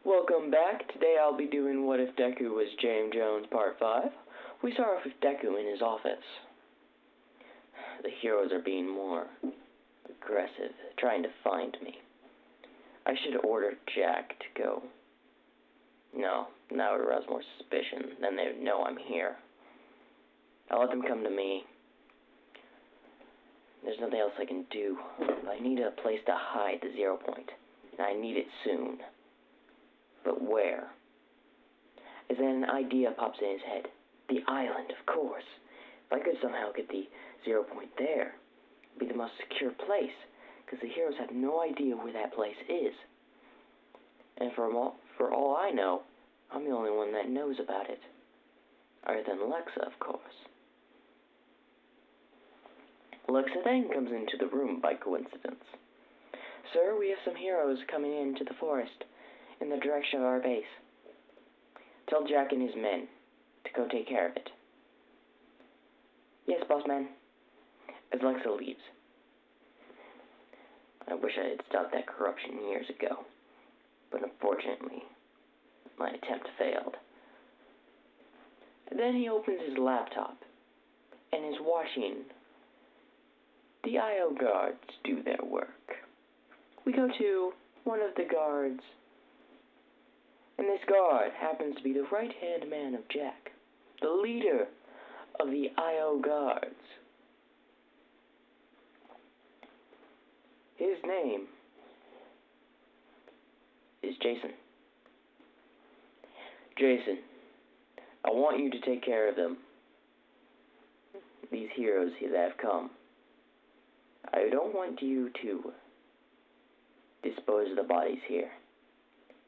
Welcome back. Today I'll be doing What If Deku Was James Jones Part 5. We start off with Deku in his office. The heroes are being more aggressive, trying to find me. I should order Jack to go. No, that would arouse more suspicion. Then they would know I'm here. I'll let them come to me. There's nothing else I can do. I need a place to hide the 0 point, and I need it soon. But where? As then an idea pops in his head. The island, of course. If I could somehow get the 0 point there, it'd be the most secure place, because the heroes have no idea where that place is. And for all I know, I'm the only one that knows about it. Other than Lexa, of course. Lexa then comes into the room by coincidence. Sir, we have some heroes coming into the forest, in the direction of our base. Tell Jack and his men to go take care of it. Yes, boss man. As Lexa leaves. I wish I had stopped that corruption years ago, but unfortunately, my attempt failed. And then he opens his laptop and is watching the IO guards do their work. We go to one of the guards, and this guard happens to be the right-hand man of Jack, the leader of the IO guards. His name is Jason. Jason, I want you to take care of them. These heroes that have come. I don't want you to dispose of the bodies here.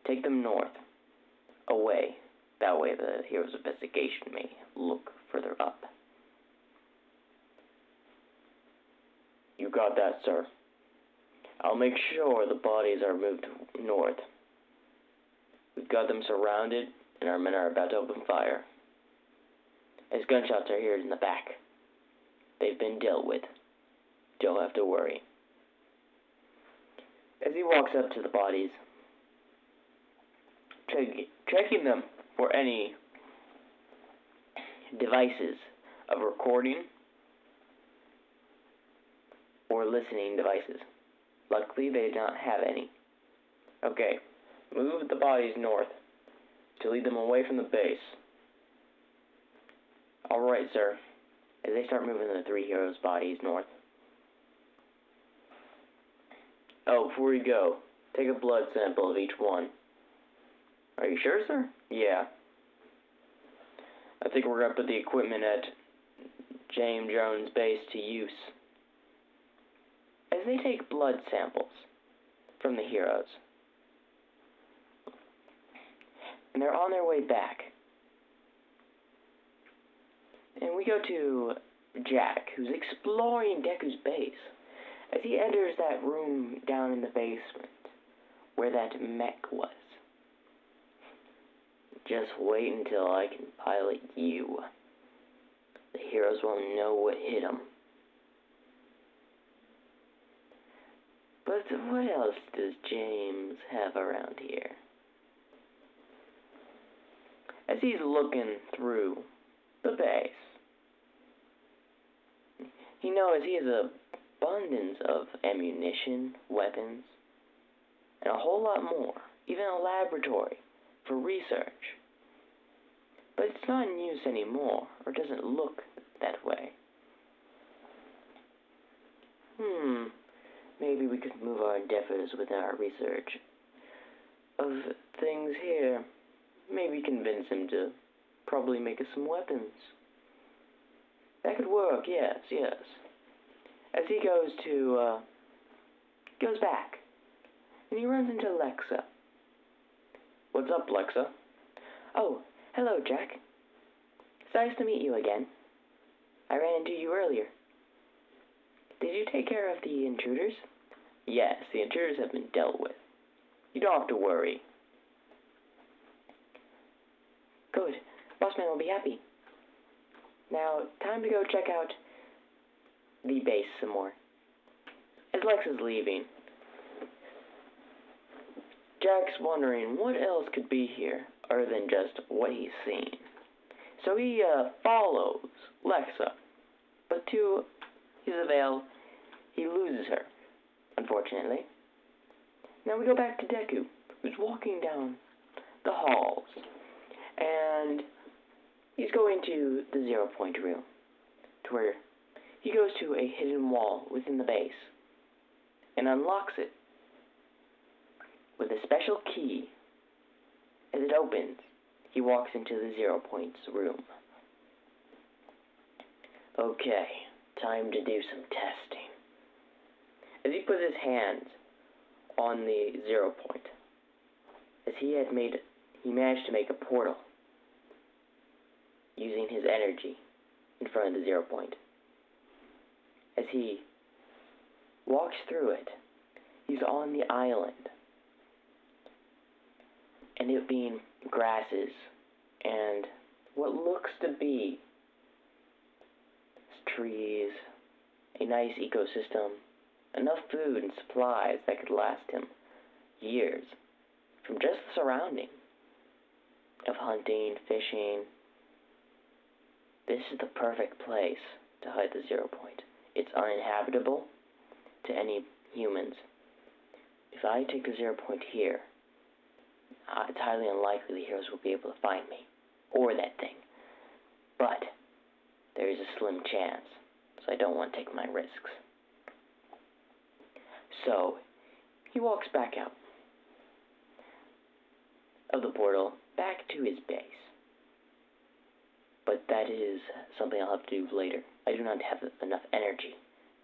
Take them north, away. That way the hero's investigation may look further up. You got that, sir. I'll make sure the bodies are moved north. We've got them surrounded, and our men are about to open fire. As gunshots are heard in the back. They've been dealt with. Don't have to worry. As he walks up to the bodies, checking them for any devices of recording or listening devices. Luckily, they did not have any. Okay, move the bodies north to lead them away from the base. Alright, sir. As they start moving the three heroes' bodies north. Oh, before you go, take a blood sample of each one. Are you sure, sir? Yeah. I think we're going to put the equipment at James Jones' base to use. As they take blood samples from the heroes, and they're on their way back, and we go to Jack, who's exploring Deku's base. As he enters that room down in the basement, where that mech was. Just wait until I can pilot you. The heroes won't know what hit them. But what else does James have around here? As he's looking through the base, he knows he has an abundance of ammunition, weapons, and a whole lot more. Even a laboratory for research. But it's not in use anymore, or doesn't look that way. Maybe we could move our endeavors with our research of things here. Maybe convince him to probably make us some weapons. That could work, yes. As he goes back, and he runs into Lexa. What's up, Lexa? Oh, hello, Jack. It's nice to meet you again. I ran into you earlier. Did you take care of the intruders? Yes, the intruders have been dealt with. You don't have to worry. Good. Bossman will be happy. Now, time to go check out the base some more. As Lex is leaving, Jack's wondering what else could be here other than just what he's seen. So he follows Lexa, but to his avail, he loses her, unfortunately. Now we go back to Deku, who's walking down the halls, and he's going to the 0 point room, to where he goes to a hidden wall within the base, and unlocks it with a special key. As it opens, he walks into the 0 points room. Okay, time to do some testing. As he puts his hands on the 0 point, as he managed to make a portal using his energy in front of the 0 point. As he walks through it, he's on the island, and it being grasses and what looks to be trees, a nice ecosystem, enough food and supplies that could last him years from just the surrounding of hunting, fishing. This is the perfect place to hide the 0 point. It's uninhabitable to any humans. If I take the 0 point here, it's highly unlikely the heroes will be able to find me, or that thing. But there is a slim chance, so I don't want to take my risks. So, he walks back out of the portal, back to his base. But that is something I'll have to do later. I do not have enough energy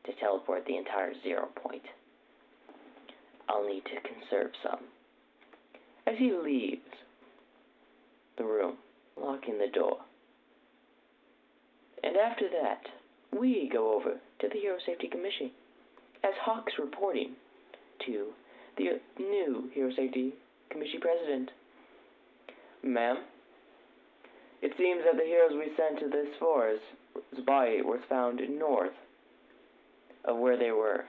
to teleport the entire 0 point. I'll need to conserve some. As he leaves the room, locking the door. And after that, we go over to the Hero Safety Commission, as Hawk's reporting to the new Hero Safety Commission president. Ma'am, it seems that the heroes we sent to this forest body was found north of where they were.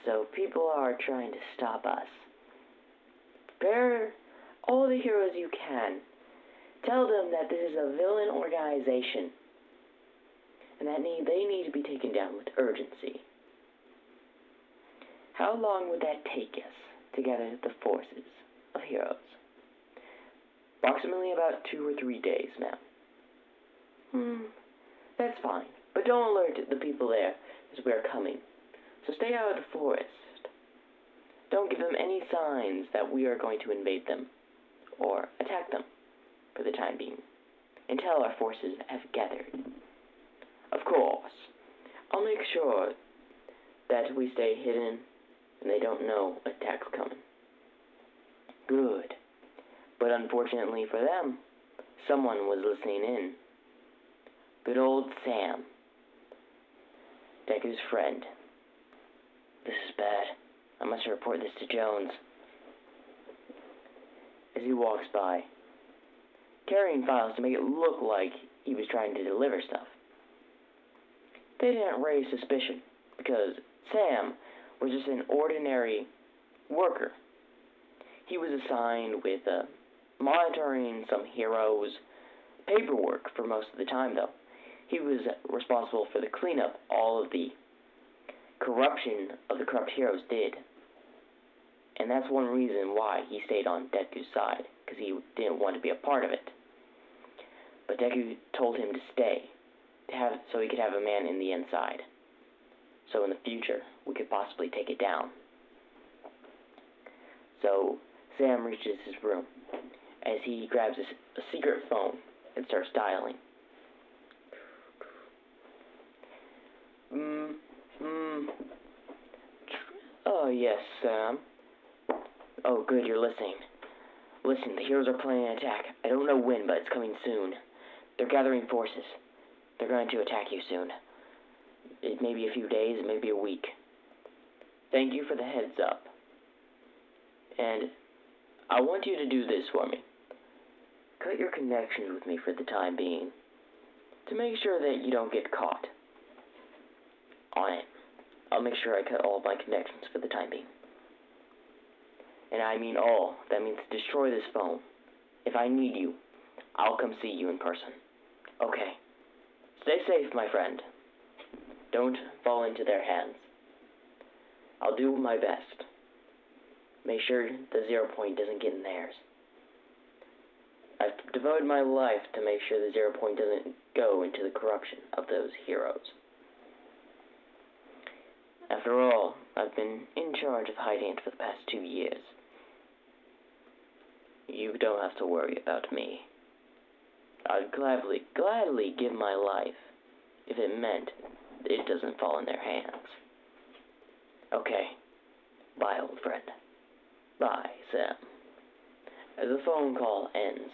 So people are trying to stop us. Prepare all the heroes you can. Tell them that this is a villain organization, and that they need to be taken down with urgency. How long would that take us to gather the forces of heroes? Approximately about 2 or 3 days, ma'am. That's fine, but don't alert the people there as we are coming. So stay out of the forest. Don't give them any signs that we are going to invade them or attack them for the time being, until our forces have gathered. Of course, I'll make sure that we stay hidden and they don't know attacks coming. Good. But unfortunately for them, someone was listening in. Good old Sam, Deku's friend. This is bad. I must report this to Jones. As he walks by, carrying files to make it look like he was trying to deliver stuff. They didn't raise suspicion, because Sam was just an ordinary worker. He was assigned with monitoring some heroes' paperwork for most of the time, though. He was responsible for the cleanup all of the corruption of the corrupt heroes did. And that's one reason why he stayed on Deku's side, because he didn't want to be a part of it. But Deku told him to stay, so he could have a man in the inside. So in the future, we could possibly take it down. So Sam reaches his room, as he grabs a secret phone and starts dialing. Oh, yes, Sam. Oh, good, you're listening. Listen, the heroes are planning an attack. I don't know when, but it's coming soon. They're gathering forces. They're going to attack you soon. It may be a few days, it may be a week. Thank you for the heads up. And I want you to do this for me. Cut your connections with me for the time being, to make sure that you don't get caught on it. I'll make sure I cut all of my connections for the time being. And I mean all. That means destroy this phone. If I need you, I'll come see you in person. Okay. Stay safe, my friend. Don't fall into their hands. I'll do my best. Make sure the 0 point doesn't get in theirs. I've devoted my life to make sure the 0 point doesn't go into the corruption of those heroes. After all, I've been in charge of hiding it for the past 2 years. You don't have to worry about me. I'd gladly give my life if it meant it doesn't fall in their hands. Okay. Bye, old friend. Bye, Sam. As the phone call ends,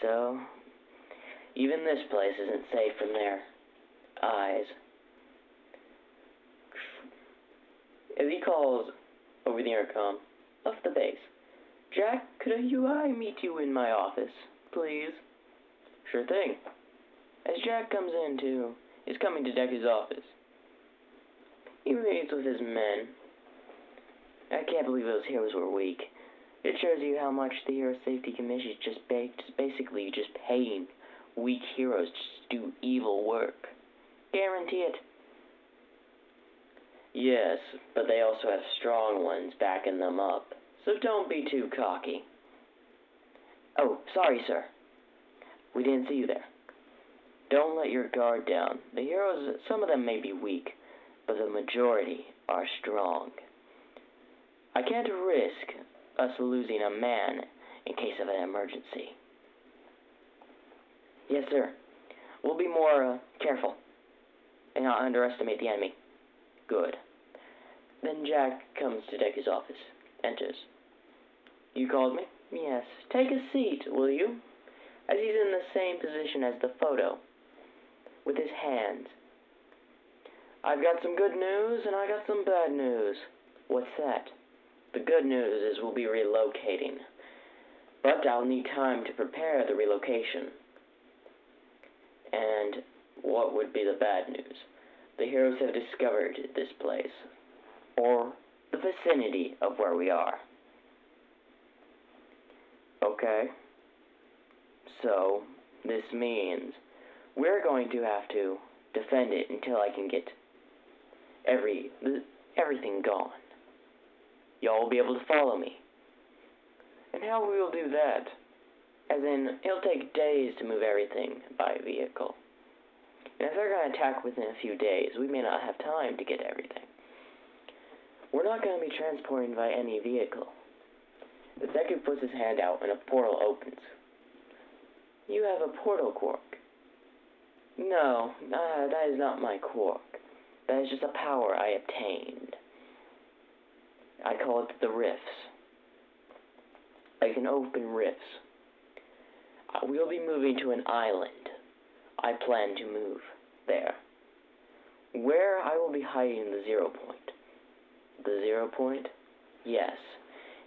so, even this place isn't safe from their eyes. As he calls over the intercom of the base, Jack, could I meet you in my office, please? Sure thing. As Jack is coming to Deku's office, he meets with his men. I can't believe those heroes were weak. It shows you how much the Hero Safety Commission is basically just paying weak heroes to do evil work. Guarantee it. Yes, but they also have strong ones backing them up, so don't be too cocky. Oh, sorry, sir. We didn't see you there. Don't let your guard down. The heroes, some of them may be weak, but the majority are strong. I can't risk us losing a man in case of an emergency. Yes, sir. We'll be more careful and not underestimate the enemy. Good. Then Jack comes to Deku's office, enters. You called me? Yes. Take a seat, will you? As he's in the same position as the photo, with his hands. I've got some good news and I got some bad news. What's that? The good news is we'll be relocating, but I'll need time to prepare the relocation. And what would be the bad news? The heroes have discovered this place, or the vicinity of where we are. Okay. So, this means we're going to have to defend it until I can get everything gone. Y'all will be able to follow me. And how we will do that? As in, it'll take days to move everything by vehicle. And if they're going to attack within a few days, we may not have time to get everything. We're not going to be transporting by any vehicle. The Deku puts his hand out and a portal opens. You have a portal quirk. No, that is not my quirk. That is just a power I obtained. I call it the rifts. I can open rifts. We'll be moving to an island. I plan to move there, where I will be hiding the 0 point. The 0 point? Yes.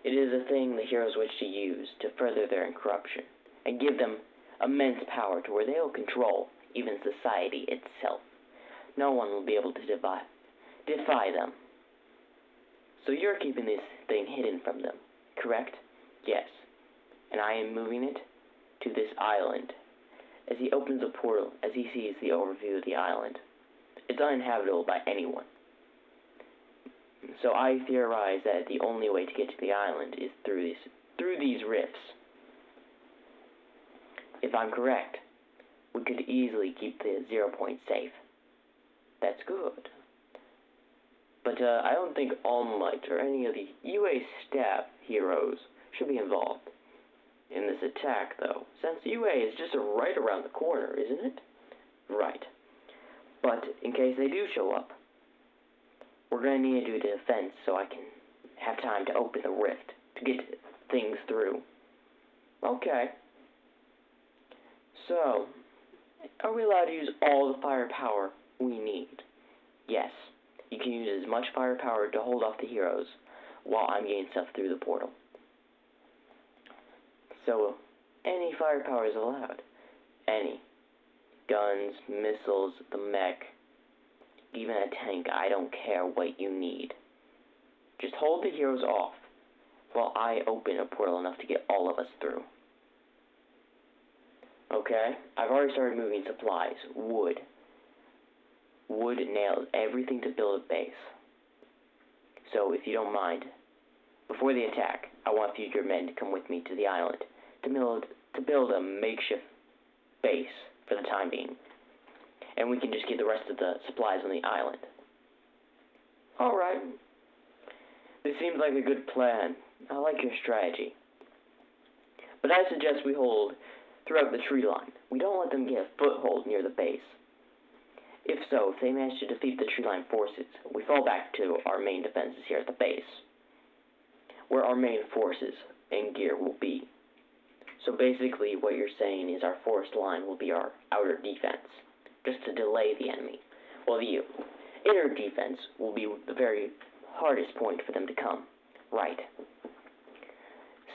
It is a thing the heroes wish to use to further their corruption, and give them immense power to where they will control even society itself. No one will be able to defy them. So you're keeping this thing hidden from them, correct? Yes. And I am moving it to this island. As he opens a portal, as he sees the overview of the island, it's uninhabitable by anyone. So I theorize that the only way to get to the island is through these rifts. If I'm correct, we could easily keep the 0 point safe. That's good. But I don't think All Might or any of the UA staff heroes should be involved in this attack, though, since UA is just right around the corner, isn't it? Right. But in case they do show up, we're going to need to do a defense so I can have time to open the rift to get things through. Okay. So, are we allowed to use all the firepower we need? Yes. You can use as much firepower to hold off the heroes while I'm getting stuff through the portal. So, any firepower is allowed. Any. Guns, missiles, the mech. even a tank. I don't care what you need. Just hold the heroes off while I open a portal enough to get all of us through. Okay? I've already started moving supplies. Wood, nails, everything to build a base. So, if you don't mind, before the attack, I want a few of your men to come with me to the island to build a makeshift base for the time being. And we can just get the rest of the supplies on the island. Alright. This seems like a good plan. I like your strategy. But I suggest we hold throughout the tree line. We don't let them get a foothold near the base. If so, if they manage to defeat the tree line forces, we fall back to our main defenses here at the base, where our main forces and gear will be. So basically what you're saying is our forest line will be our outer defense, just to delay the enemy, while the inner defense will be the very hardest point for them to come. Right.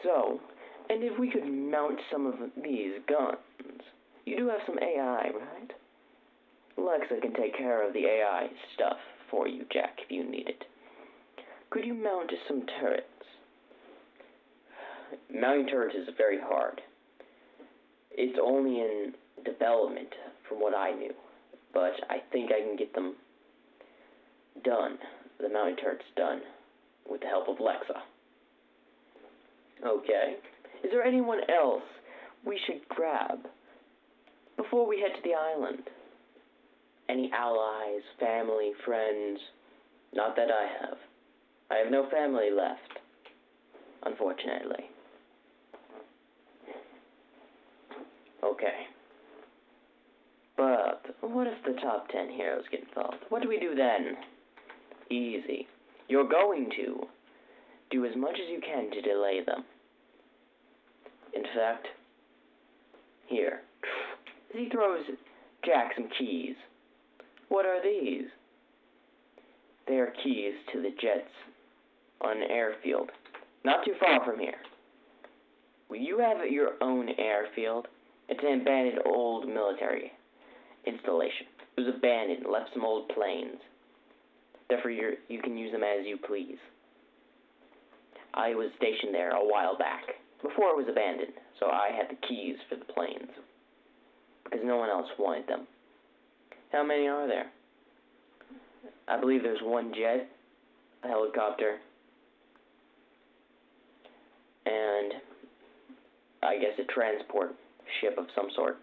So, and if we could mount some of these guns. You do have some AI, right? Alexa can take care of the AI stuff for you, Jack, if you need it. Could you mount some turrets? Mounting turrets is very hard. It's only in development, from what I knew. But I think I can get them done. The mounting turrets done. With the help of Alexa. Okay. Is there anyone else we should grab before we head to the island? Any allies, family, friends? Not that I have. I have no family left, unfortunately. Okay. But what if the top 10 heroes get involved? What do we do then? Easy. You're going to do as much as you can to delay them. In fact, here. As he throws Jack some keys. What are these? They are keys to the jets on an airfield. Not too far from here. Will you have your own airfield? It's an abandoned old military installation. It was abandoned, left some old planes. Therefore, you can use them as you please. I was stationed there a while back, before it was abandoned, so I had the keys for the planes, because no one else wanted them. How many are there? I believe there's one jet, a helicopter, and I guess a transport ship of some sort.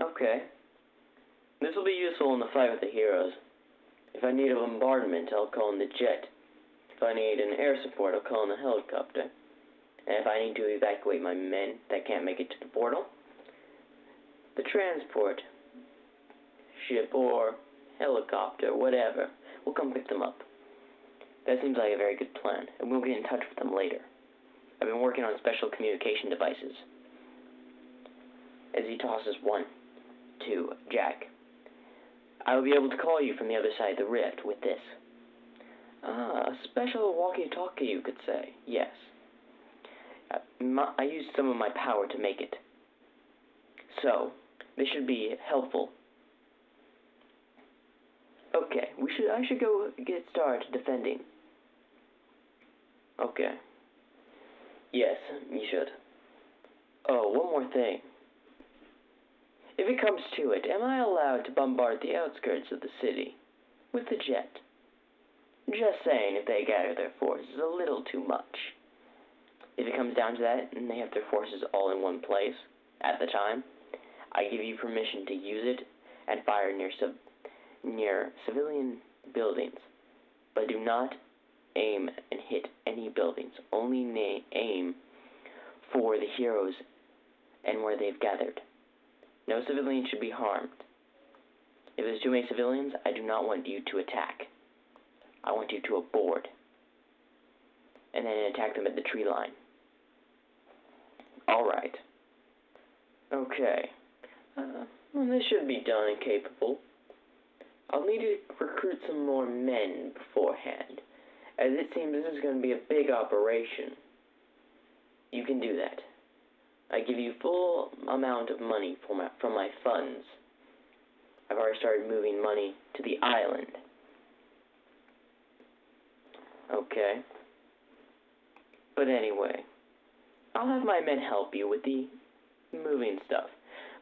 Okay. This will be useful in the fight with the heroes. If I need a bombardment, I'll call in the jet. If I need an air support, I'll call in the helicopter. And if I need to evacuate my men that can't make it to the portal, the transport ship or helicopter, whatever, will come pick them up. That seems like a very good plan, and we'll get in touch with them later. I've been working on special communication devices. As he tosses one to Jack. I will be able to call you from the other side of the rift with this. Ah, a special walkie-talkie, you could say. Yes. I used some of my power to make it. So, this should be helpful. Okay, I should go get started defending. Okay. Yes, you should. Oh, one more thing. If it comes to it, am I allowed to bombard the outskirts of the city with the jet? Just saying, if they gather their forces a little too much. If it comes down to that, and they have their forces all in one place, at the time, I give you permission to use it and fire near civilian buildings. But do not aim and hit any buildings. Only aim for the heroes and where they've gathered. No civilians should be harmed. If there's too many civilians, I do not want you to attack. I want you to aboard. And then attack them at the tree line. Alright. Okay. Well, this should be done and capable. I'll need to recruit some more men beforehand, as it seems this is going to be a big operation. You can do that. I give you full amount of money from my funds. I've already started moving money to the island. Okay. But anyway, I'll have my men help you with the moving stuff.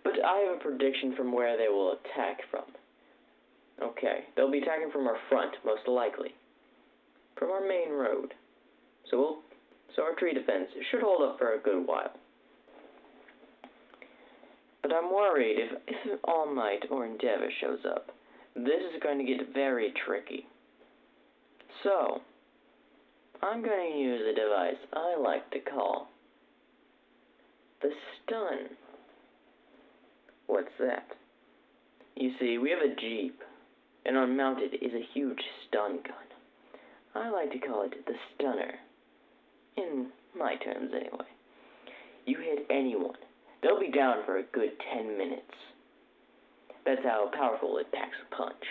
But I have a prediction from where they will attack from. Okay, they'll be attacking from our front, most likely. From our main road. So our tree defense should hold up for a good while. But I'm worried if All Might or Endeavor shows up, this is going to get very tricky. So, I'm going to use a device I like to call the stun. What's that? You see, we have a jeep, and unmounted is a huge stun gun. I like to call it the stunner. In my terms, anyway. You hit anyone, they'll be down for a good 10 minutes. That's how powerful it packs a punch.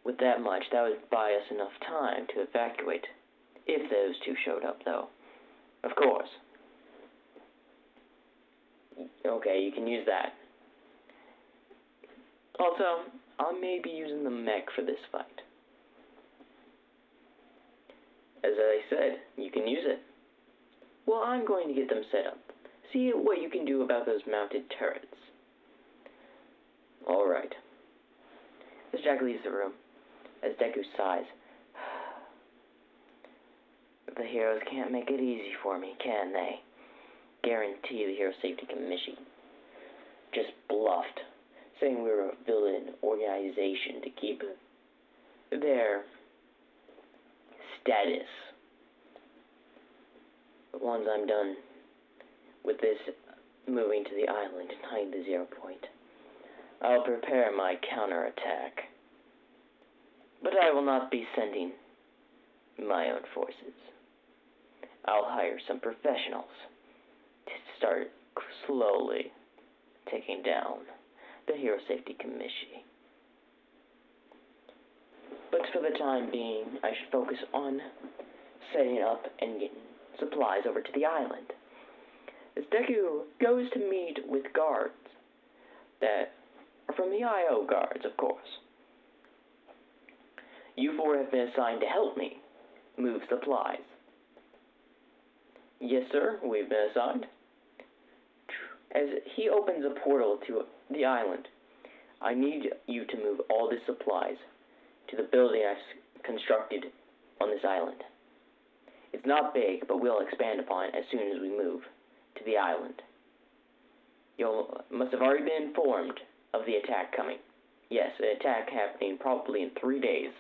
With that much, that would buy us enough time to evacuate. If those two showed up, though. Of course. Okay, you can use that. Also, I may be using the mech for this fight. As I said, you can use it. Well, I'm going to get them set up. See what you can do about those mounted turrets. Alright. As Jack leaves the room, as Deku sighs, the heroes can't make it easy for me, can they? Guarantee the Hero Safety Commission just bluffed, saying we were a villain organization to keep their status. But once I'm done with this moving to the island and hiding the 0 point, I'll prepare my counterattack. But I will not be sending my own forces. I'll hire some professionals to start slowly taking down the Hero Safety Commission. But for the time being, I should focus on setting up and getting supplies over to the island. As Deku goes to meet with guards that are from the IO guards, of course. You four have been assigned to help me move supplies. Yes, sir, we've been assigned. As he opens a portal to the island, I need you to move all the supplies to the building I've constructed on this island. It's not big, but we'll expand upon it as soon as we move to the island. You must have already been informed of the attack coming. Yes, an attack happening probably in 3 days.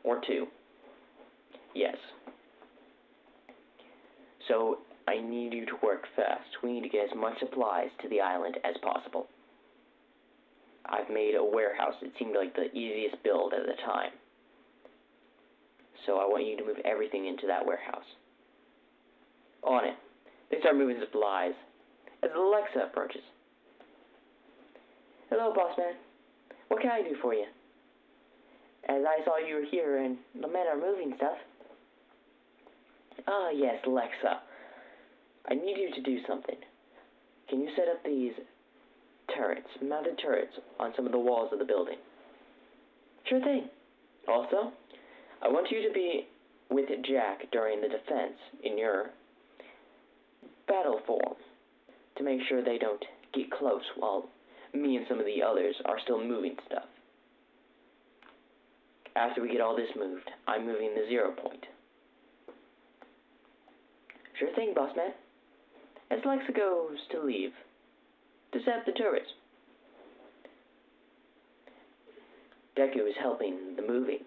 Or 2. Yes. So, I need you to work fast. We need to get as much supplies to the island as possible. I've made a warehouse. It seemed like the easiest build at the time. So I want you to move everything into that warehouse. On it. They start moving supplies as Alexa approaches. Hello, boss man. What can I do for you? As I saw you were here and the men are moving stuff. Ah, yes, Alexa. I need you to do something. Can you set up these turrets, mounted turrets, on some of the walls of the building? Sure thing. Also, I want you to be with Jack during the defense in your battle form to make sure they don't get close while me and some of the others are still moving stuff. After we get all this moved, I'm moving the 0 point. Sure thing, boss man. As Lexa goes to leave, to set up the turrets. Deku is helping the moving,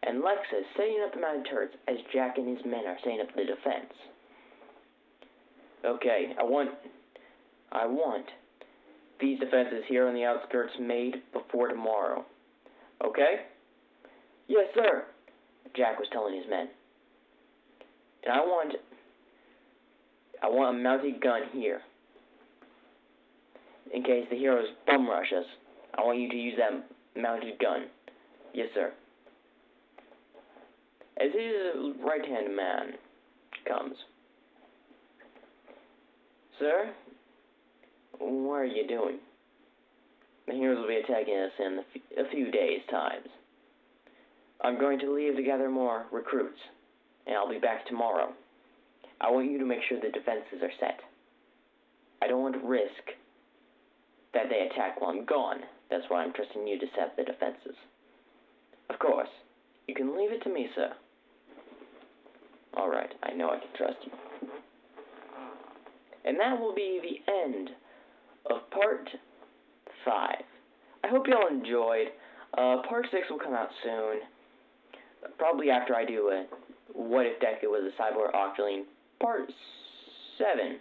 and Lexa is setting up the mounted turrets as Jack and his men are setting up the defense. Okay, I want these defenses here on the outskirts made before tomorrow. Okay? Yes, sir, Jack was telling his men. And I want a mounted gun here. In case the heroes bum rush us, I want you to use that mounted gun. Yes, sir. As his right-hand man comes. Sir, what are you doing? The heroes will be attacking us in a few days' times. I'm going to leave to gather more recruits, and I'll be back tomorrow. I want you to make sure the defenses are set. I don't want to risk that they attack while I'm gone. That's why I'm trusting you to set the defenses. Of course, you can leave it to me, sir. Alright, I know I can trust you. And that will be the end of part 5. I hope you all enjoyed. Part 6 will come out soon. Probably after I do a What If Deku Was a Cyborg Octoling Part 7.